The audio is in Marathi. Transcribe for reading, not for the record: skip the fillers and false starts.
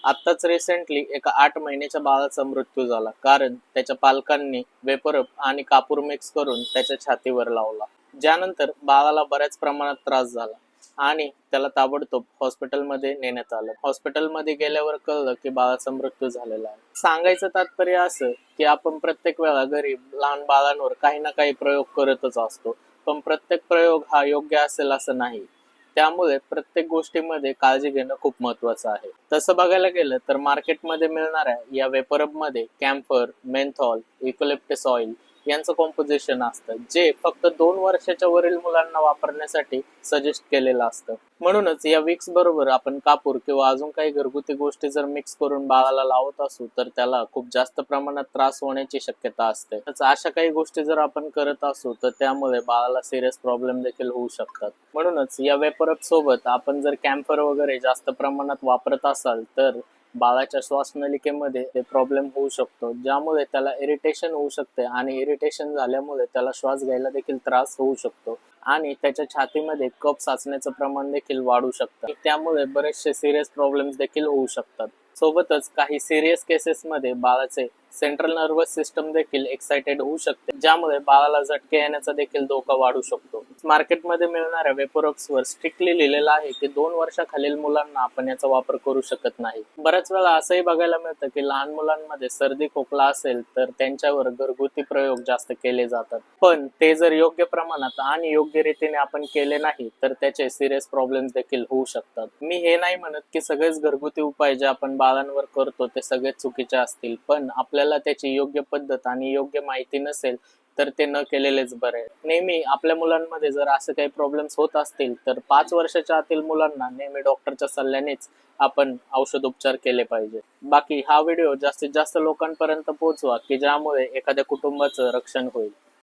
आत्ताच रिसेंटली एका 8 महिन्याच्या बाळाचा मृत्यू झाला, कारण त्याच्या पालकांनी वेपरप आणि कापूर मिक्स करून त्याच्या छातीवर लावला. ज्यानंतर बाळाला बऱ्याच प्रमाणात त्रास झाला आणि त्याला ताबडतोब हॉस्पिटलमध्ये नेण्यात आलं. हॉस्पिटलमध्ये गेल्यावर कळलं की बाळाचा मृत्यू झालेला आहे. सांगायचं तात्पर्य असं की आपण प्रत्येक वेळा घरी लहान बाळांवर काही ना काही प्रयोग करतच असतो, पण प्रत्येक प्रयोग हा योग्य असेल असं नाही. त्यामुळे प्रत्येक गोष्टीमध्ये काळजी घेणं खूप महत्वाचं आहे. तसं बघायला गेलं तर मार्केटमध्ये मिळणाऱ्या या वेपरबमध्ये कॅम्फर, मेन्थॉल, युकॅलिप्टस ऑइल यांचं कॉम्पोजिशन असतं, जे फक्त 2 वर्षाच्या वरील मुलांना वापरण्यासाठी सजेस्ट केलेलं असतं. म्हणूनच या विक्स बरोबर आपण कापूर किंवा अजून काही घरगुती गोष्टी जर मिक्स करून बाळाला लावत असू तर त्याला खूप जास्त प्रमाणात त्रास होण्याची शक्यता असते. अशा काही गोष्टी जर आपण करत असू तर त्यामुळे बाळाला सिरियस प्रॉब्लेम देखील होऊ शकतात. म्हणूनच या वेपरप सोबत आपण जर कॅम्फर वगैरे जास्त प्रमाणात वापरत असाल तर बाळाच्या श्वासनलिकेमध्ये ते प्रॉब्लेम होऊ शकतो, ज्यामुळे त्याला इरिटेशन होऊ शकते आणि इरिटेशन झाल्यामुळे त्याला श्वास घ्यायला देखील त्रास होऊ शकतो आणि त्याच्या छातीमध्ये कफ साचण्याचं प्रमाण देखील वाढू शकतं. त्यामुळे बरेचसे सिरियस प्रॉब्लेम्स देखील होऊ शकतात. सोबतच काही सिरियस केसेसमध्ये बाळाचे सेंट्रल नर्वस सिस्टम देखील एक्साइटेड होऊ शकते, ज्यामुळे बाळाला झटके येण्याचा देखील धोका वाढू शकतो. मार्केटमध्ये मिळणाऱ्या वेपरप्सवर स्ट्रिक्टली लिहिलेलं आहे की 2 वर्षाखालील मुलांना आपण याचा वापर करू शकत नाही. बऱ्याच वेळा असंही बघायला मिळतं की लहान मुलांमध्ये सर्दी खोकला असेल तर त्यांच्यावर घरगुती प्रयोग जास्त केले जातात, पण ते जर योग्य प्रमाणात आणि योग्य रीतीने आपण केले नाही तर त्याचे सिरियस प्रॉब्लेम्स देखील होऊ शकतात. मी हे नाही म्हणत की सगळेच घरगुती उपाय जे आपण बाळांवर करतो ते सगळेच चुकीचे असतील, पण आपल्याला त्याची योग्य पद्धत आणि योग्य माहिती नसेल तर ते न केलेलेच बरे. नेहमी आपल्या मुलांमध्ये जर असे काही प्रॉब्लेम्स होत असतील तर 5 वर्षाच्या आतील मुलांना नेहमी डॉक्टरच्या सल्ल्यानेच आपण औषधोपचार केले पाहिजे. बाकी हा व्हिडिओ जास्तीत जास्त लोकांपर्यंत पोहोचवा की ज्यामुळे एखाद्या कुटुंबाचं रक्षण होईल.